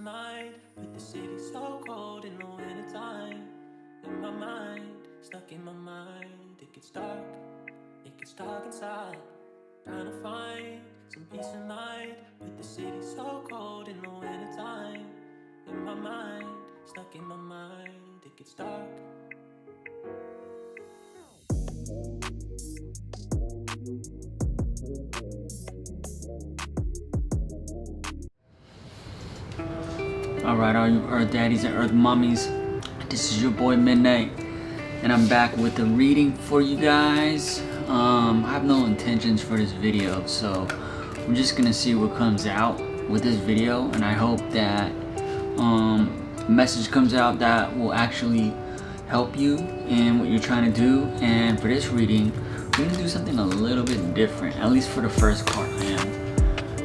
mind, but the city's so cold in the wintertime. In my mind, stuck in my mind, it gets dark inside. Trying to find some peace of mind, but the city's so cold in the wintertime. In my mind, stuck in my mind, it gets dark. Alright, all you Earth Daddies and Earth Mummies, this is your boy Midnight, and I'm back with a reading for you guys. I have no intentions for this video, so we're just gonna see what comes out with this video, and I hope that a message comes out that will actually help you in what you're trying to do. And for this reading, we're gonna do something a little bit different, at least for the first card.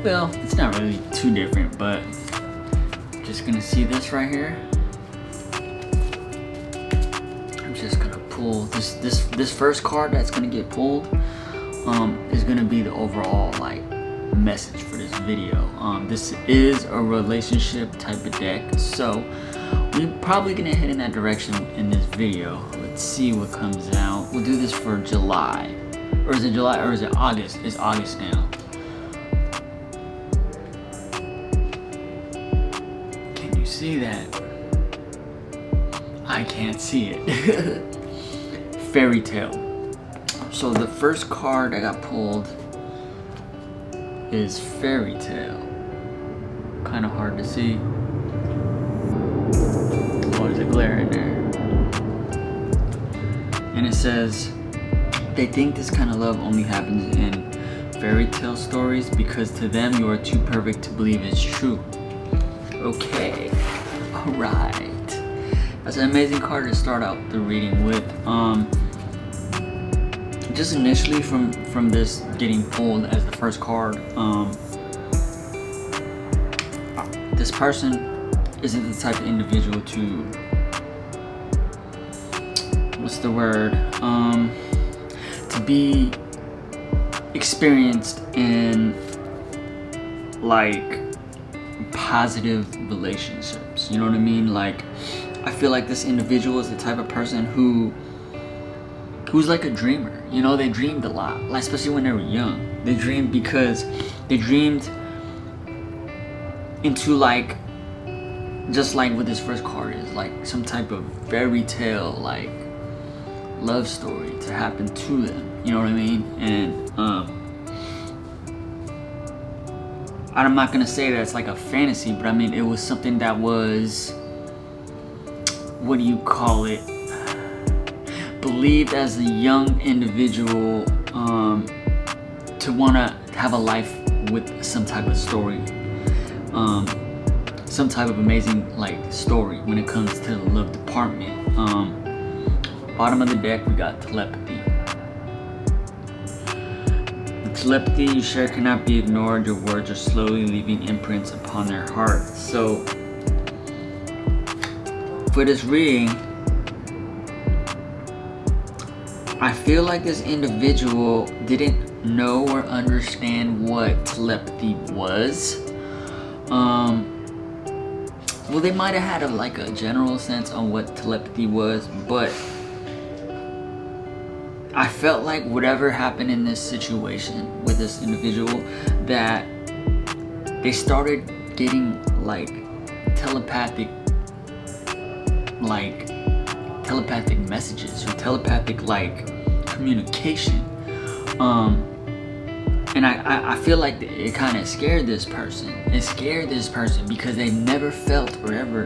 Well, it's not really too different, but just gonna see this right here. I'm just gonna pull this first card that's gonna get pulled is gonna be the overall like message for this video. This is a relationship type of deck, so we're probably gonna head in that direction in this video. Let's see what comes out. We'll do this for July, or is it July, or is it August? It's August now. See that? I can't see it. Fairy tale. So the first card I got pulled is fairy tale. Kind of hard to see. Oh, there's a glare in there. And it says, they think this kind of love only happens in fairy tale stories because to them you are too perfect to believe it's true. Okay, alright. That's an amazing card to start out the reading with. Just initially from this getting pulled as the first card, this person isn't the type of individual to, what's the word, to be experienced in like positive relationships, you know what I mean? Like, I feel like this individual is the type of person who's like a dreamer. You know, they dreamed a lot, like, especially when they were young. They dreamed because they dreamed into like, just like what this first card is, like some type of fairy tale, like love story to happen to them. You know what I mean? And I'm not gonna say that it's like a fantasy, but I mean it was something that was, what do you call it, believed as a young individual to want to have a life with some type of story, some type of amazing like story when it comes to the love department. Bottom of the deck we got telepathy. Telepathy you share cannot be ignored. Your words are slowly leaving imprints upon their hearts. So for this reading, I feel like this individual didn't know or understand what telepathy was. Well, they might have had a general sense on what telepathy was, but I felt like whatever happened in this situation with this individual, that they started getting like telepathic messages or telepathic like communication. And I feel like it kind of scared this person. It scared this person because they never felt or ever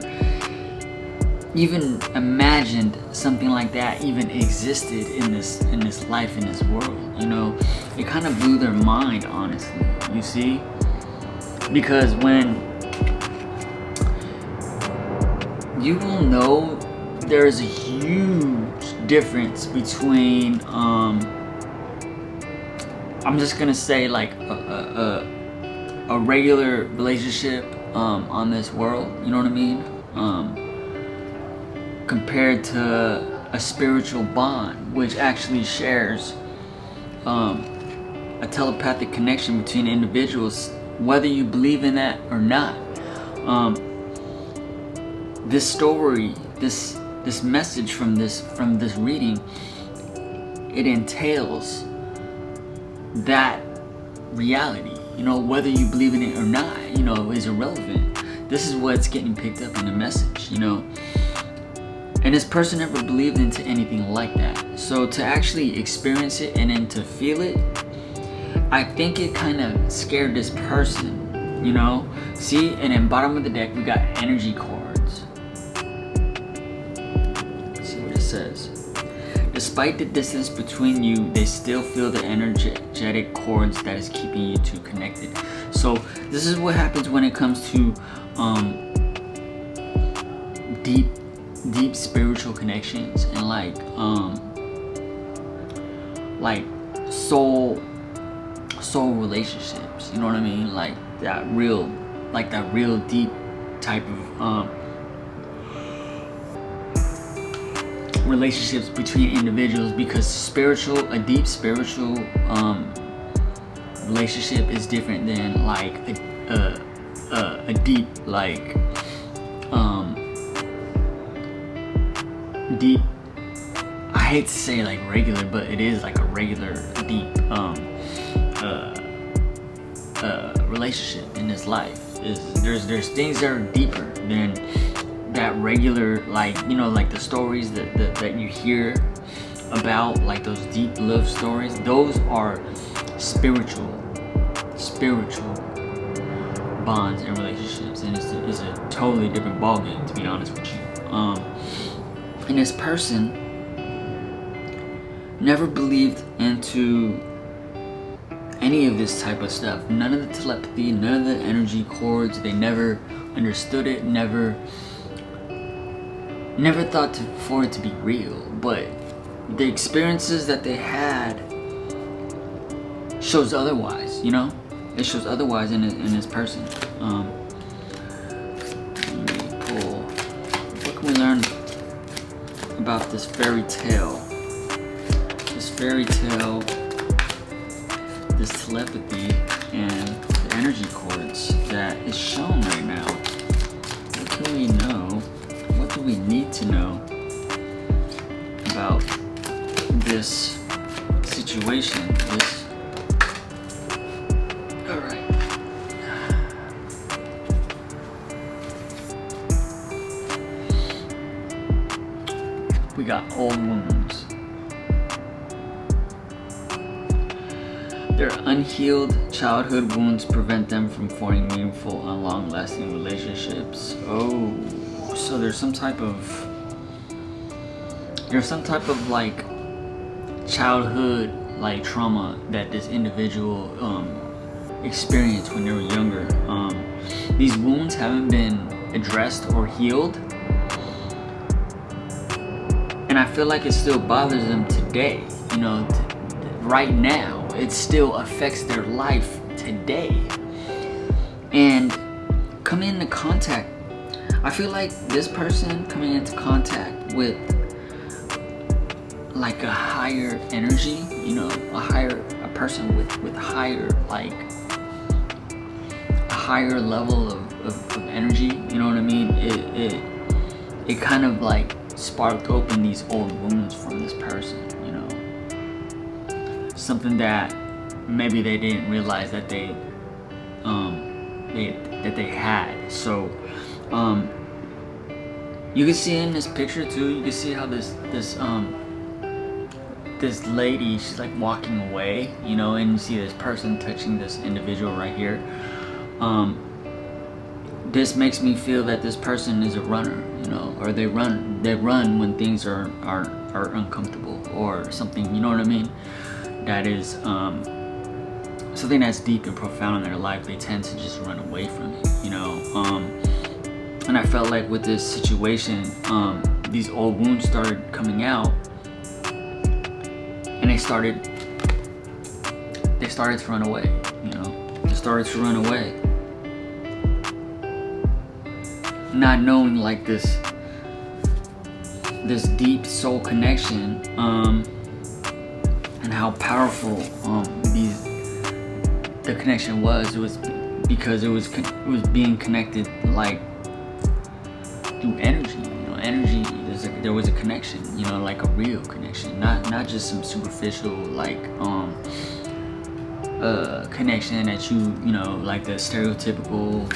even imagined something like that even existed in this life, in this world. You know, it kind of blew their mind, honestly, you see, because when you will know there's a huge difference between I'm just gonna say like a regular relationship on this world, you know what I mean, compared to a spiritual bond, which actually shares a telepathic connection between individuals, whether you believe in that or not. this story, this message from this reading, it entails that reality. You know, whether you believe in it or not, you know, is irrelevant. This is what's getting picked up in the message, you know. And this person never believed into anything like that. So to actually experience it and then to feel it, I think it kind of scared this person, you know. See, and then bottom of the deck, we got energy cords. Let's see what it says. Despite the distance between you, they still feel the energetic cords that is keeping you two connected. So this is what happens when it comes to deep spiritual connections and like soul relationships. You know what I mean? Like that real deep type of relationships between individuals, because a deep spiritual relationship is different than like a deep deep, I hate to say like regular, but it is like a regular deep relationship in this life. There's things that are deeper than that regular, like, you know, like the stories that you hear about, like those deep love stories. Those are spiritual bonds and relationships, and it's a totally different ballgame, to be honest with you. And this person never believed into any of this type of stuff. None of the telepathy, none of the energy cords. They never understood it, never thought for it to be real. But the experiences that they had shows otherwise, you know? It shows otherwise in this person. Let me pull. What can we learn about this fairy tale? This fairy tale, this telepathy, and the energy cords that is shown right now. What can we know? What do we need to know about this situation? Alright. We got old wounds. Their unhealed childhood wounds prevent them from forming meaningful and long-lasting relationships. Oh, so there's some type of like childhood like trauma that this individual experienced when they were younger. These wounds haven't been addressed or healed, and I feel like it still bothers them today. You know, right now. It still affects their life today. And coming into contact, I feel like this person coming into contact with like a higher energy, you know, a person with higher, like a higher level of energy, you know what I mean? It kind of like sparked open these old wounds from this person. Something that maybe they didn't realize that they had. So you can see in this picture too, you can see how this lady, she's like walking away, you know, and you see this person touching this individual right here. This makes me feel that this person is a runner, you know, or they run when things are uncomfortable or something, you know what I mean? That is something that's deep and profound in their life. They tend to just run away from it, you know. And I felt like with this situation, these old wounds started coming out, and they started to run away, you know. They started to run away, not knowing like this deep soul connection. And how powerful the connection was. It was because it was being connected like through energy. Energy. There was a connection. Like a real connection, not just some superficial like connection that like the stereotypical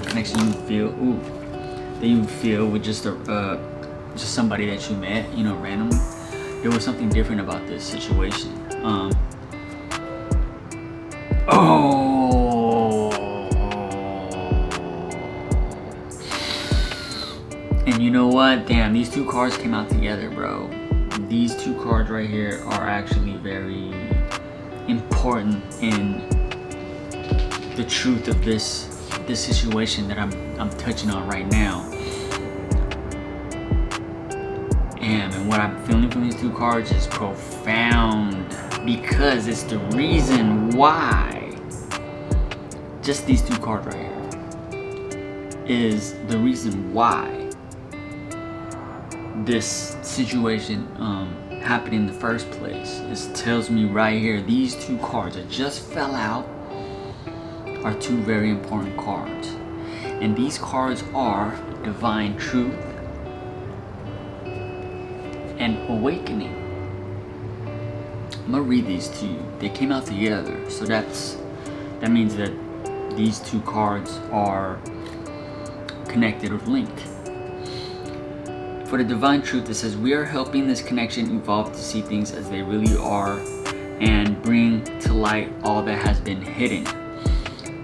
connection that you feel with just somebody that you met, randomly. There was something different about this situation. And you know what? Damn, these two cards came out together, bro. These two cards right here are actually very important in the truth of this situation that I'm touching on right now. And what I'm feeling from these two cards is profound, because it's the reason why. Just these two cards right here is the reason why this situation happened in the first place. It tells me right here, these two cards that just fell out are two very important cards. And these cards are Divine Truth and Awakening. I'm gonna read these to you. They came out together, so that means that these two cards are connected or linked. For the Divine Truth, it says, we are helping this connection evolve to see things as they really are and bring to light all that has been hidden.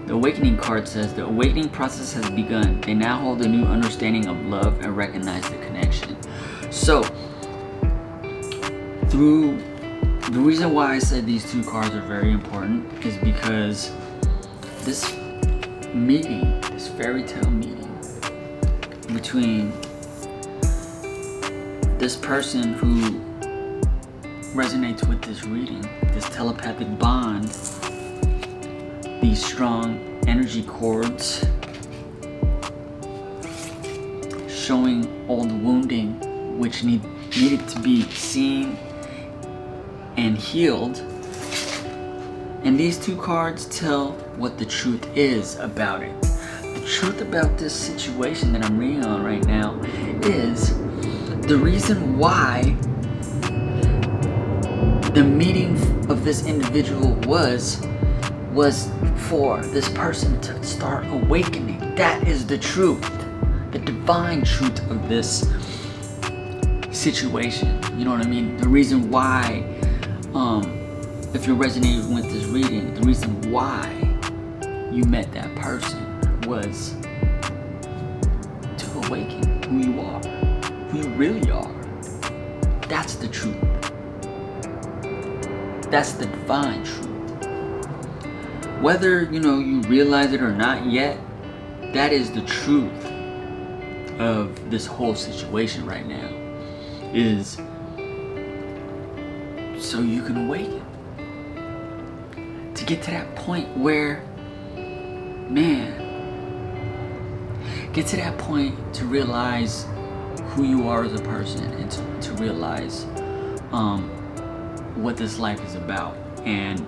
The Awakening card says, the awakening process has begun. They now hold a new understanding of love and recognize the connection. So, the reason why I said these two cards are very important is because this meeting, this fairy tale meeting between this person who resonates with this reading, this telepathic bond, these strong energy cords showing old wounding which needed to be seen and healed. And these two cards tell what the truth is about it. The truth about this situation that I'm reading on right now is the reason why the meeting of this individual was for this person to start awakening. That is the truth, the divine truth of this situation. You know what I mean? The reason why, if you're resonating with this reading, the reason why you met that person was to awaken who you are, who you really are. That's the truth. That's the divine truth. Whether you realize it or not yet, that is the truth of this whole situation right now, is so you can awaken to get to that point where, get to that point to realize who you are as a person, and to realize what this life is about. And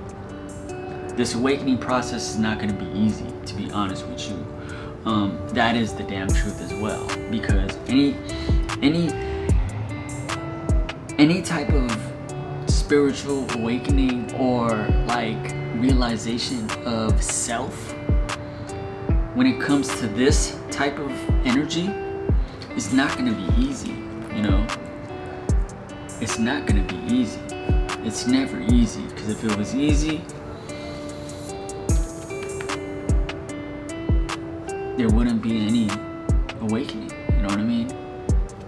this awakening process is not going to be easy, to be honest with you. That is the damn truth as well, because any type of spiritual awakening or like realization of self, when it comes to this type of energy, it's not going to be easy. It's not going to be easy. It's never easy, because if it was easy, there wouldn't be any awakening. You know what I mean?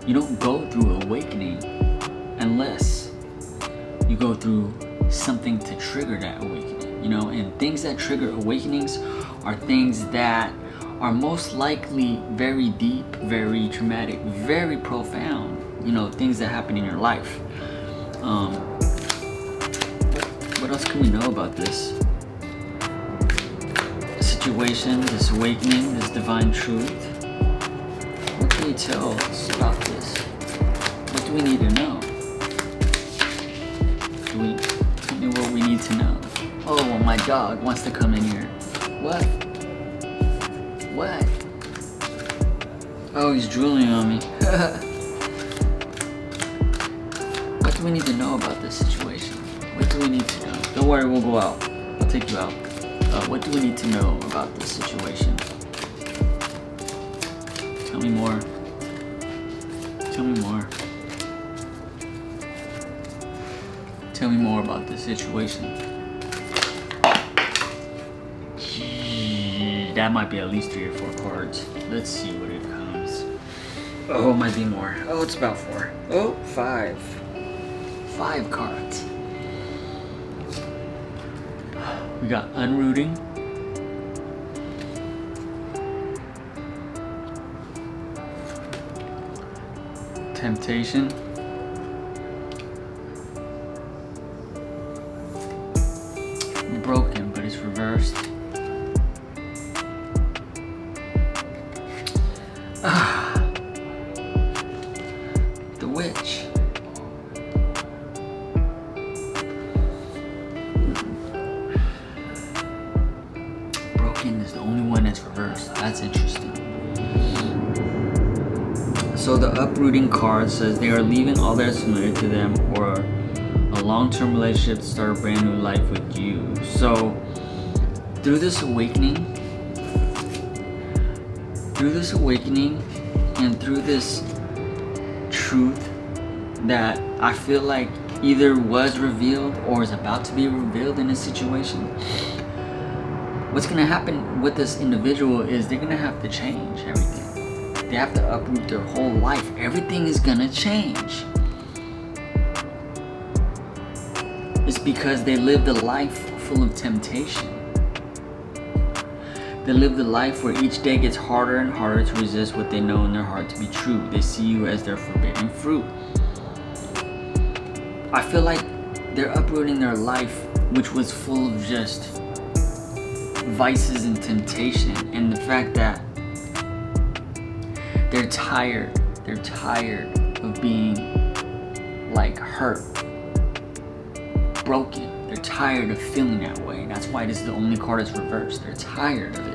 You don't go through awakening unless you go through something to trigger that awakening. And things that trigger awakenings are things that are most likely very deep, very traumatic, very profound. Things that happen in your life. What else can we know about this situation, this awakening, this divine truth? What can you tell us about this? What do we need to know? Tell me what we need to know. Oh, my dog wants to come in here. What? Oh, he's drooling on me. What do we need to know about this situation? What do we need to know? Don't worry, we'll go out. I'll take you out. What do we need to know about this situation? Tell me more. Tell me more. Tell me more about this situation. That might be at least 3 or 4 cards. Let's see what it comes. Oh, it might be more. Oh, it's about 4. Oh, 5. 5 cards. We got unrooting. Temptation. Broken, but it's reversed. The witch. Broken is the only one that's reversed. That's interesting. So the uprooting card says they are leaving all that is familiar to them or a long-term relationship to start a brand new life with you. So through this awakening and through this truth that I feel like either was revealed or is about to be revealed in this situation, what's going to happen with this individual is they're going to have to change everything. They have to uproot their whole life. Everything is going to change. It's because they lived a life full of temptation. They live the life where each day gets harder and harder to resist what they know in their heart to be true. They see you as their forbidden fruit. I feel like they're uprooting their life, which was full of just vices and temptation, and the fact that they're tired of being like hurt, broken. They're tired of feeling that way. That's why this is the only card that's reversed. They're tired of it.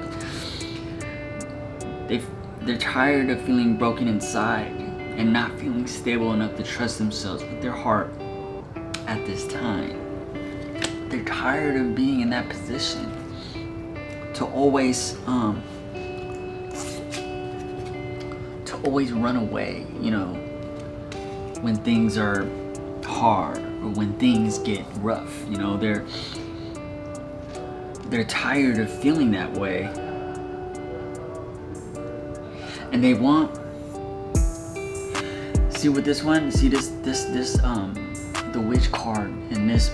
They're tired of feeling broken inside and not feeling stable enough to trust themselves with their heart at this time. They're tired of being in that position to always run away, you know, when things are hard or when things get rough. You know, they're tired of feeling that way, and they want, see with this one, see this the witch card in this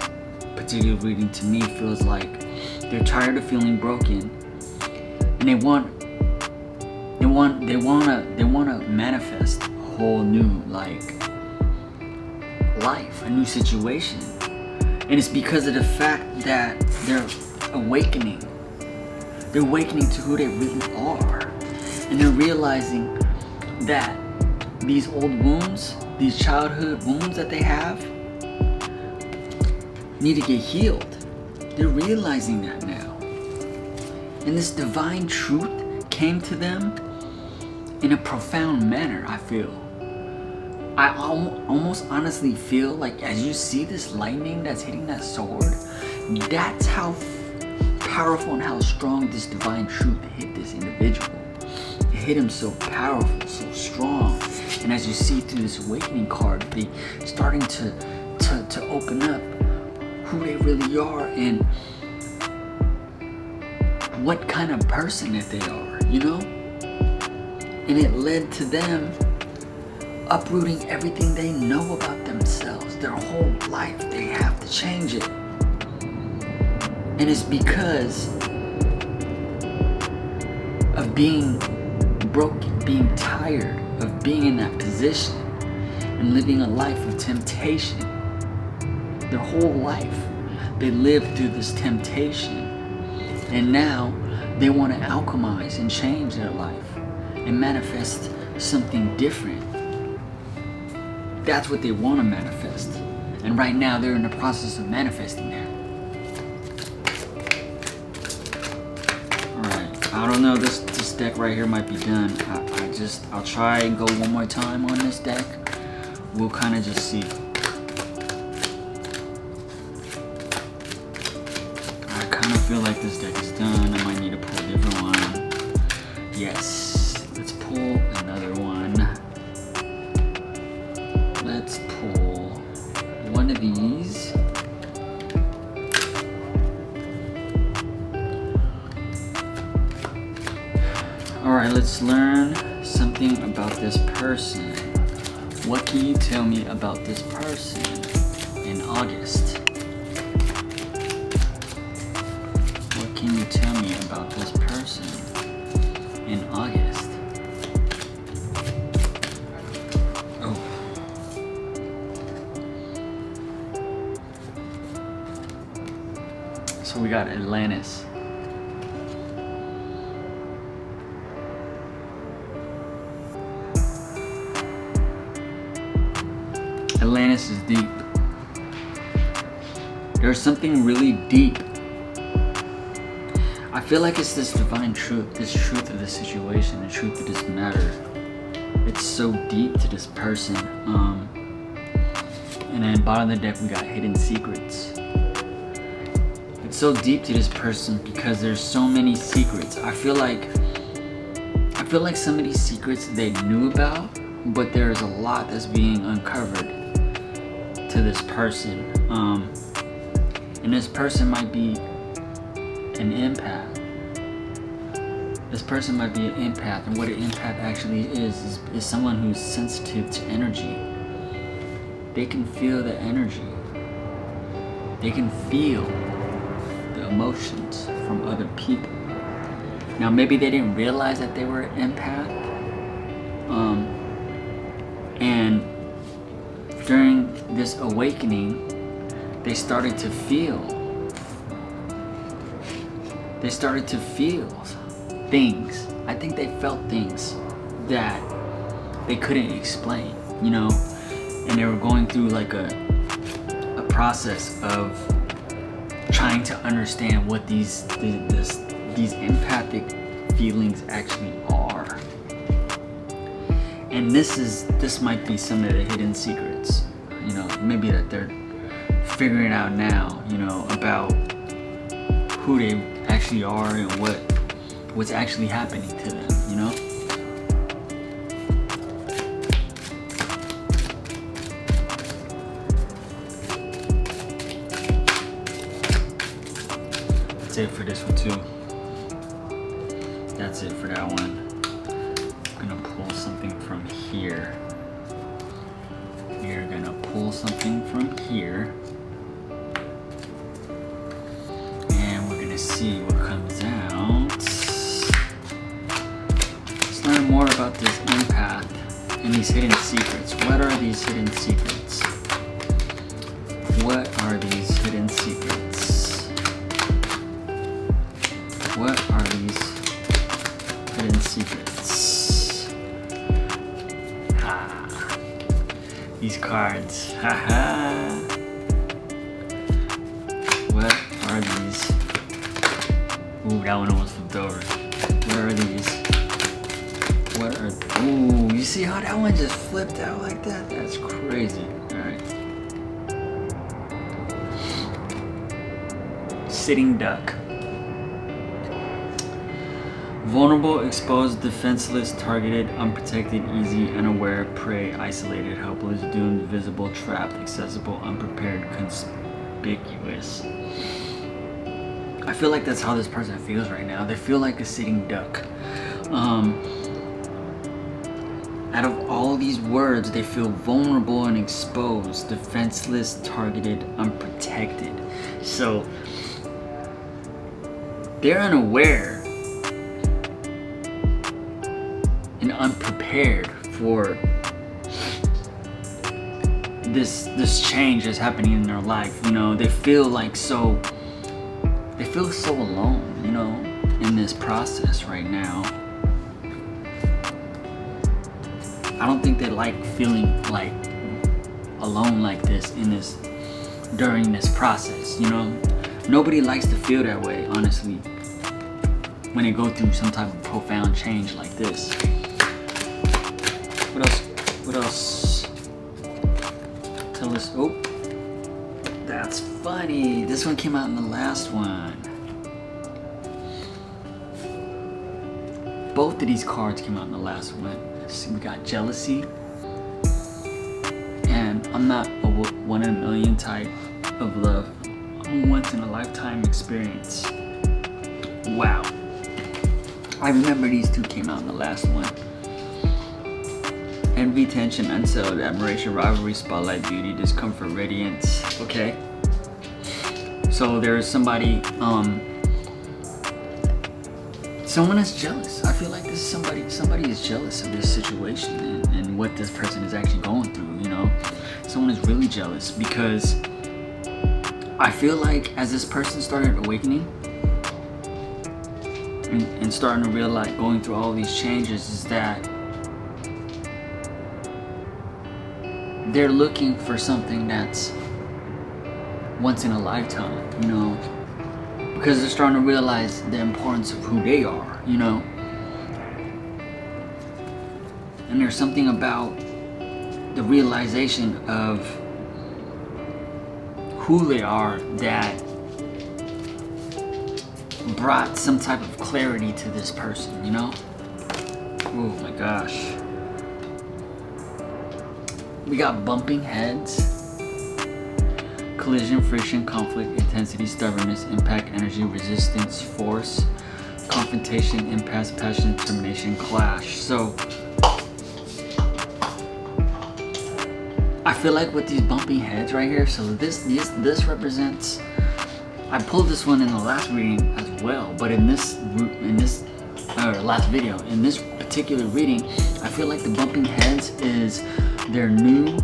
particular reading to me feels like they're tired of feeling broken, and they want to manifest a whole new life, a new situation. And it's because of the fact that they're awakening. They're awakening to who they really are. And they're realizing that these old wounds, these childhood wounds that they have, need to get healed. They're realizing that now. And this divine truth came to them in a profound manner, I feel. I almost honestly feel like as you see this lightning that's hitting that sword, that's how powerful and how strong this divine truth hit this individual. It hit him so powerful, so strong. And as you see through this awakening card, they starting to open up who they really are and what kind of person that they are, you know? And it led to them uprooting everything they know about themselves. Their whole life, they have to change it. And it's because of being broken, being tired of being in that position and living a life of temptation. Their whole life, they lived through this temptation. And now they want to alchemize and change their life and manifest something different. That's what they want to manifest. And right now they're in the process of manifesting that. Alright, I don't know, this this deck right here might be done. I'll try and go one more time on this deck. We'll kind of just see. I kind of feel like this deck is done. I might need to pull a different one. Yes, let's pull another one. Let's pull one of these. Alright, let's learn something about this person. What can you tell me about this person in August? What can you tell me about this person in August? Oh. So we got Atlantis. Atlantis is deep. There's something really deep. I feel like it's this divine truth, this truth of the situation, the truth of this matter. It's so deep to this person. And then bottom of the deck we got hidden secrets. It's so deep to this person because there's so many secrets. I feel like some of these secrets they knew about, but there's a lot that's being uncovered to this person. And this person might be an empath. This person might be an empath, and what an empath actually is someone who's sensitive to energy. They can feel the energy. They can feel the emotions from other people. Now maybe they didn't realize that they were an empath. And during this awakening, they started to feel things. I think they felt things that they couldn't explain, you know, and they were going through like a process of trying to understand what these empathic feelings actually are. And this might be some of the hidden secrets, you know, maybe that they're figuring out now, you know, about who they actually are and what's actually happening to them, you know? That's it for this one too. That's it for that one. I'm gonna pull something from here. We're gonna pull something from here. And we're gonna see what comes out. Let's learn more about this empath and these hidden secrets. What are these hidden secrets? What are these hidden secrets? What are these hidden secrets? These cards. Haha. What are these? Ooh, that one almost flipped over. What are these? What are... Ooh, you see how that one just flipped out like that? That's crazy. Alright. Sitting duck. Vulnerable, exposed, defenseless, targeted, unprotected, easy, unaware, prey, isolated, helpless, doomed, visible, trapped, accessible, unprepared, conspicuous. I feel like that's how this person feels right now. They feel like a sitting duck. Out of all these words, they feel vulnerable and exposed, defenseless, targeted, unprotected. So they're unaware and unprepared for this change that's happening in their life. You know, they feel so alone, you know, in this process right now. I don't think they like feeling like alone like this during this process, you know. Nobody likes to feel that way, honestly. when they go through some type of profound change like this. What else? Tell us. Oh, that's funny. This one came out in the last one. Both of these cards came out in the last one. So we got jealousy, and I'm not a one in a million type of love. I'm a once in a lifetime experience. Wow. I remember these two came out in the last one. Envy, tension, unsettled, admiration, rivalry, spotlight, beauty, discomfort, radiance. Okay. So there's somebody, someone is jealous. I feel like this is somebody is jealous of this situation and what this person is actually going through, you know? Someone is really jealous because I feel like as this person started awakening and starting to realize, going through all these changes, is that they're looking for something that's once in a lifetime, you know? Because they're starting to realize the importance of who they are, you know? And there's something about the realization of who they are that brought some type of clarity to this person, you know? Oh my gosh. We got bumping heads, collision, friction, conflict, intensity, stubbornness, impact, energy, resistance, force, confrontation, impasse, passion, determination, clash. So I feel like with these bumping heads right here, so this represents, I pulled this one in the last reading as well, but in this last video, in this particular reading, I feel like the bumping heads is their new,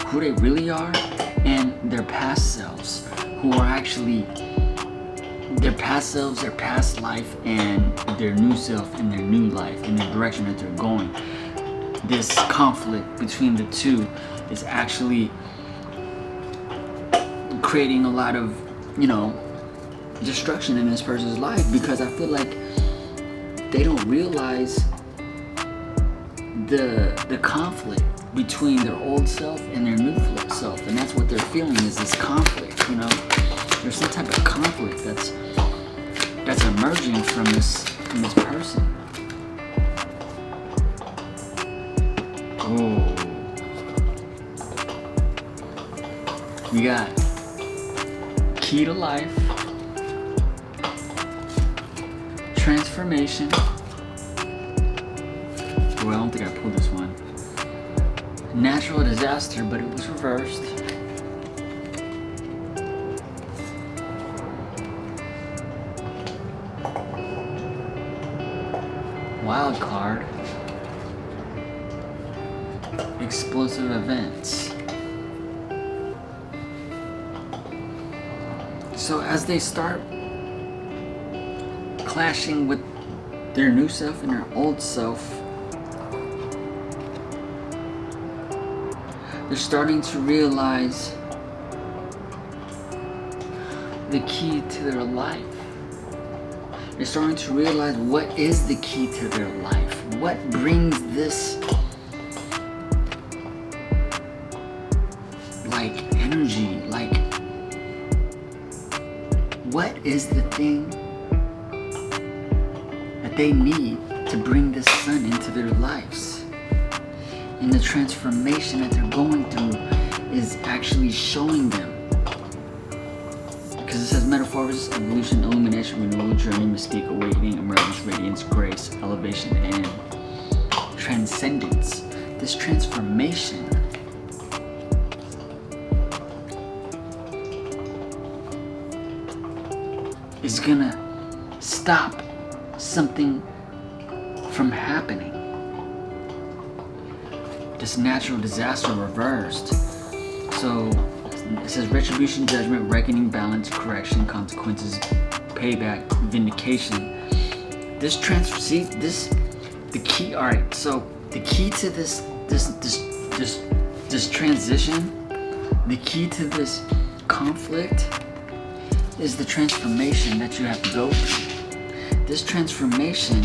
who they really are, and their past selves, who are actually their past selves, their past life, and their new self, and their new life, and the direction that they're going. This conflict between the two is actually creating a lot of, you know, destruction in this person's life, because I feel like they don't realize the conflict between their old self and their new self, and that's what they're feeling, is this conflict, you know? There's some type of conflict that's emerging from this person. Oh. We got key to life, transformation. Well, I don't think I pulled this one. Natural disaster, but it was reversed. Wild card. Explosive events. So as they start clashing with their new self and their old self, they're starting to realize the key to their life. They're starting to realize what is the key to their life. What brings this like energy, like what is the thing that they need to bring this sun into their lives? And the transformation that they're going through is actually showing them. Because it says metamorphosis, evolution, illumination, renewal, journey, mystique, awakening, emergence, radiance, grace, elevation, and transcendence. This transformation is gonna stop something from happening. This natural disaster reversed. So it says retribution, judgment, reckoning, balance, correction, consequences, payback, vindication. This the key. All right. So the key to this transition, the key to this conflict, is the transformation that you have to go through. this transformation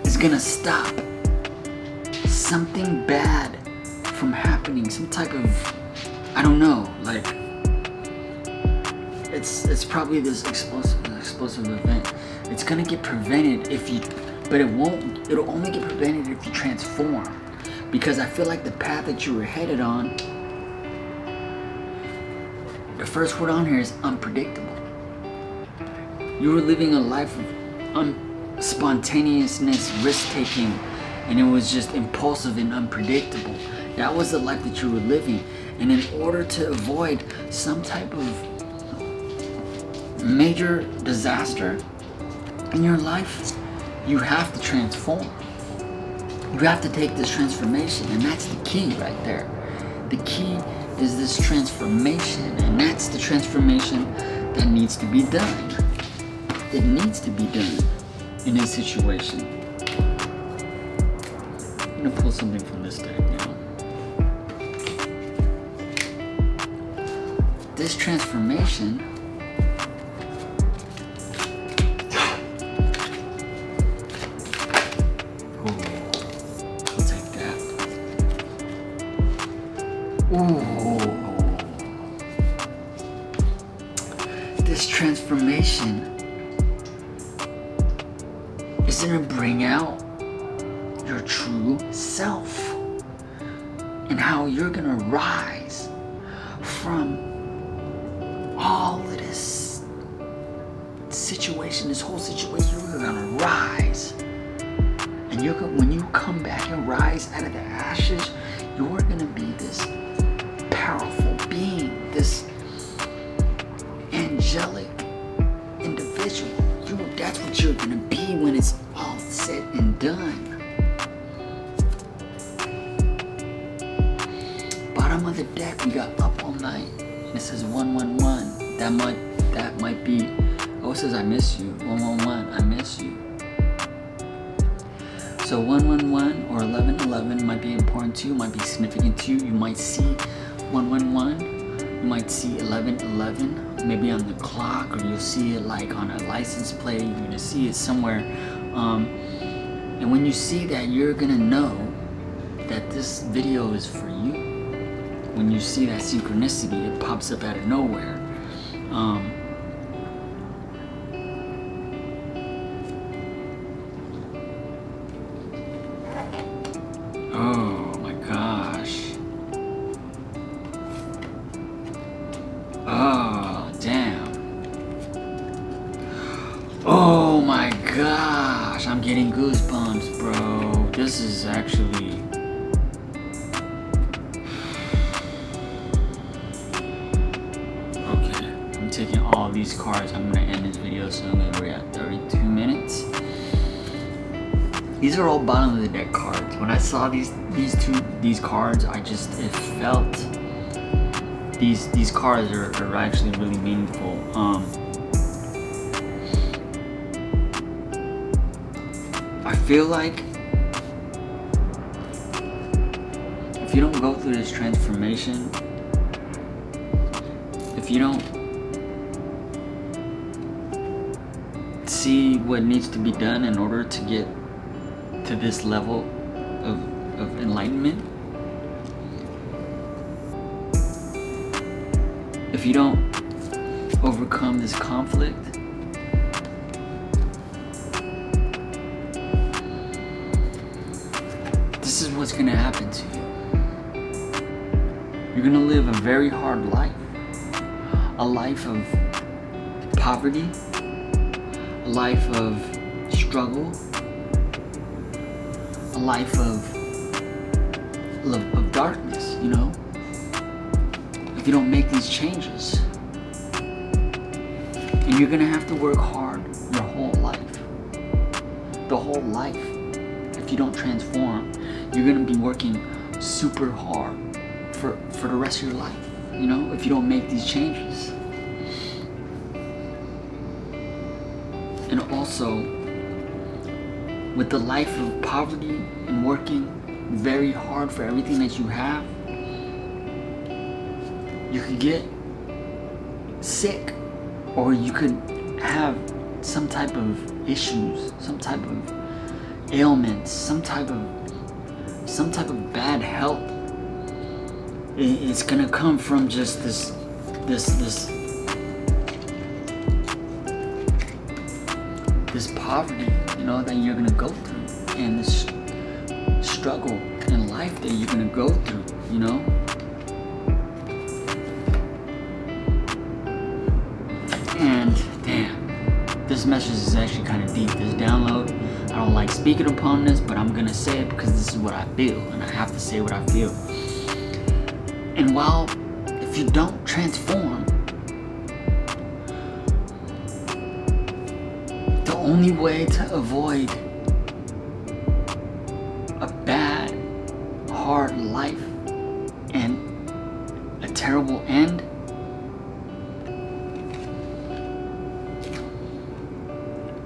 is gonna stop something bad from happening, some type of, I don't know, like it's probably this explosive event. It's gonna get prevented if you, but it'll only get prevented if you transform. Because I feel like the path that you were headed on, the first word on here is unpredictable. You were living a life of spontaneousness, risk-taking, and it was just impulsive and unpredictable. That was the life that you were living. And in order to avoid some type of major disaster in your life, you have to transform. You have to take this transformation, and that's the key right there. The key is this transformation, and that's the transformation that needs to be done. It needs to be done in this situation. I'm gonna pull something from this deck now. This transformation this transformation is going to bring out your true self and how you're going to rise from all of this situation, this whole situation. You're going to rise, and when you come back and rise out of the ashes, you're going to be this powerful being, this angelic individual. That's what you're going to be when it's all said and done. Bottom of the deck, we got Up All Night. And it says 111. That might be. Oh, it says I miss you. 111. I miss you. So 111 or 1111 might be important to you, might be significant to you. You might see 111, you might see 1111, maybe on the clock, or you'll see it like on a license plate. You're gonna see it somewhere, and when you see that, you're gonna know that this video is for you. When you see that synchronicity, it pops up out of nowhere. Oh my gosh. Oh, damn. Oh my gosh. I'm getting goosebumps, bro. This is actually... Okay. I'm taking all these cards. I'm going to end this video soon. We're at 32 minutes. These are all bottom of the deck cards. When I saw these cards, it felt these cards are actually really meaningful. I feel like if you don't go through this transformation, if you don't see what needs to be done in order to get to this level of enlightenment, if you don't overcome this conflict, this is what's going to happen to you. You're going to live a very hard life, a life of poverty, a life of struggle, a life of darkness, you know, if you don't make these changes. And you're gonna have to work hard your whole life. The whole life. If you don't transform, you're gonna be working super hard for the rest of your life, you know, if you don't make these changes. And also, with the life of poverty and working very hard for everything that you have, you could get sick, or you could have some type of issues, some type of ailments, some type of bad health. It's gonna come from just this poverty, you know, that you're gonna go through, and this struggle in life that you're gonna go through, you know. And damn, this message is actually kind of deep. This download, I don't like speaking upon this, but I'm gonna say it because this is what I feel, and I have to say what I feel. And while if you don't transform, the only way to avoid a bad, hard life and a terrible end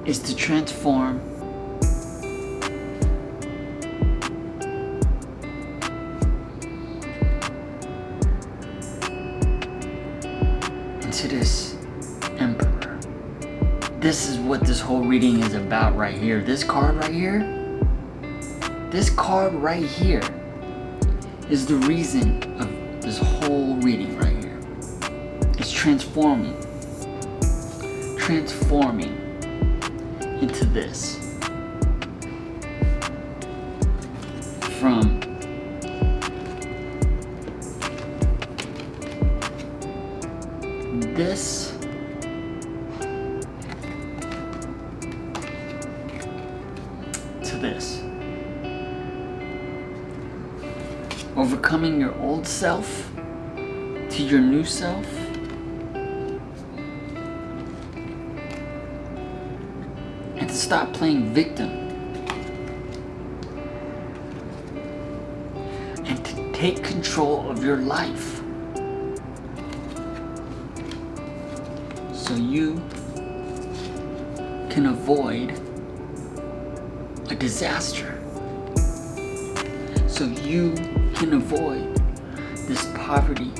is to transform into this emperor. This is what this whole reading is about right here. This card right here is the reason of this whole reading right here. It's transforming into this. From this to this. Overcoming your old self to your new self. And to stop playing victim. And to take control of your life. So you can avoid a disaster. So you can avoid this poverty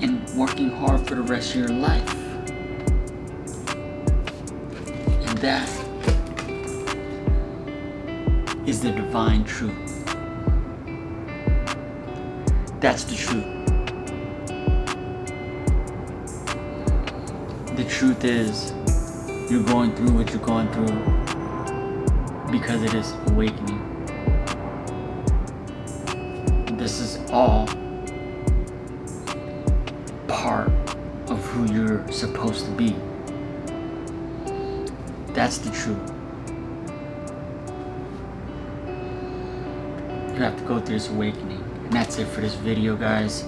and working hard for the rest of your life. And that is the divine truth. That's the truth. The truth is, you're going through what you're going through because it is awakening. This is all part of who you're supposed to be. That's the truth. You have to go through this awakening. And that's it for this video, guys.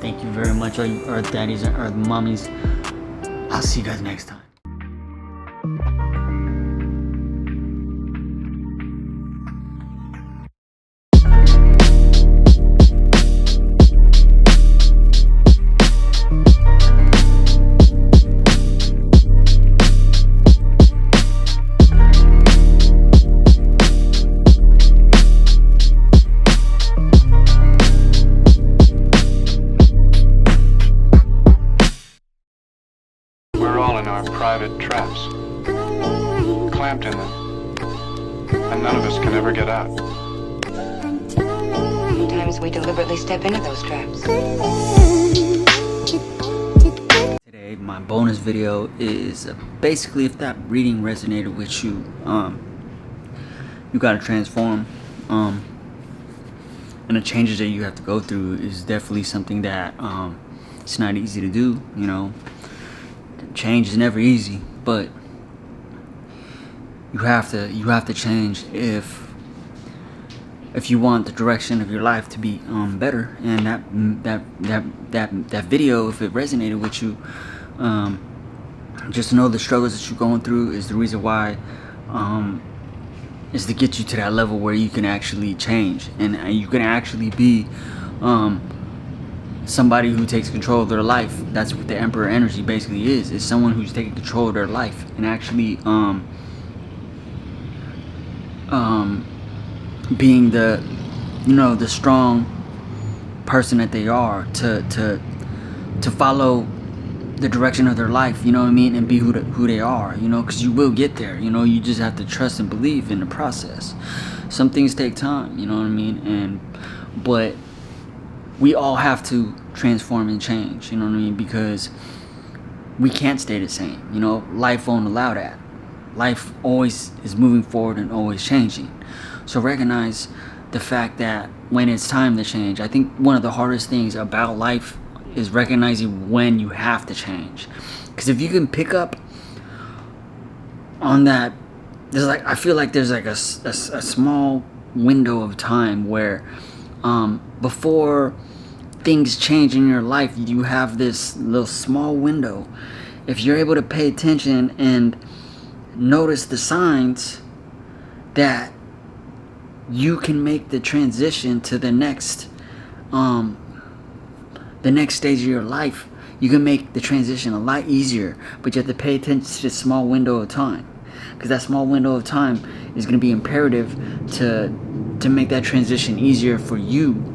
Thank you very much, all you Earth Daddies and Earth Mummies. I'll see you guys next time. Private traps, clamped in them, and none of us can ever get out. Sometimes we deliberately step into those traps. Today, my bonus video is basically if that reading resonated with you, you gotta transform, and the changes that you have to go through is definitely something that it's not easy to do, you know. Change is never easy, but you have to change if you want the direction of your life to be better. And that video, if it resonated with you, just know the struggles that you're going through is the reason why, is to get you to that level where you can actually change and you can actually be somebody who takes control of their life. That's what the Emperor energy basically is. It's someone who's taking control of their life and actually being the, you know, the strong person that they are to follow the direction of their life, you know what I mean, and be who they are, you know, because you will get there, you know. You just have to trust and believe in the process. Some things take time, you know what I mean, but we all have to transform and change, you know what I mean, because we can't stay the same, you know. Life won't allow that. Life always is moving forward and always changing. So recognize the fact that when it's time to change. I think one of the hardest things about life is recognizing when you have to change. Because if you can pick up on that, I feel like there's like a small window of time where before things change in your life, you have this little small window. If you're able to pay attention and notice the signs, that you can make the transition to the next stage of your life. You can make the transition a lot easier, but you have to pay attention to this small window of time, because that small window of time is going to be imperative to make that transition easier for you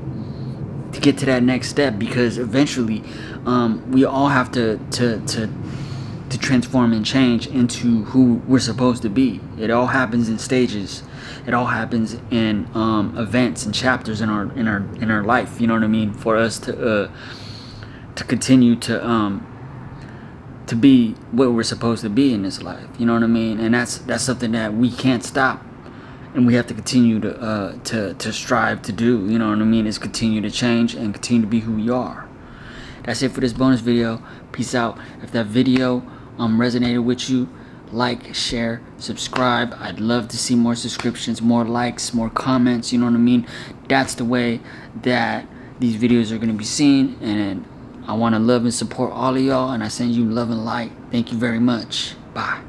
to get to that next step. Because eventually we all have to transform and change into who we're supposed to be. It all happens in stages. It all happens in events and chapters in our life, you know what I mean, for us to continue to be what we're supposed to be in this life, you know what I mean. And that's something that we can't stop, and we have to continue to strive to do, you know what I mean, is continue to change and continue to be who we are. That's it for this bonus video. Peace out. If that video resonated with you, like, share, subscribe. I'd love to see more subscriptions, more likes, more comments, you know what I mean. That's the way that these videos are going to be seen, and I want to love and support all of y'all, and I send you love and light. Thank you very much. Bye.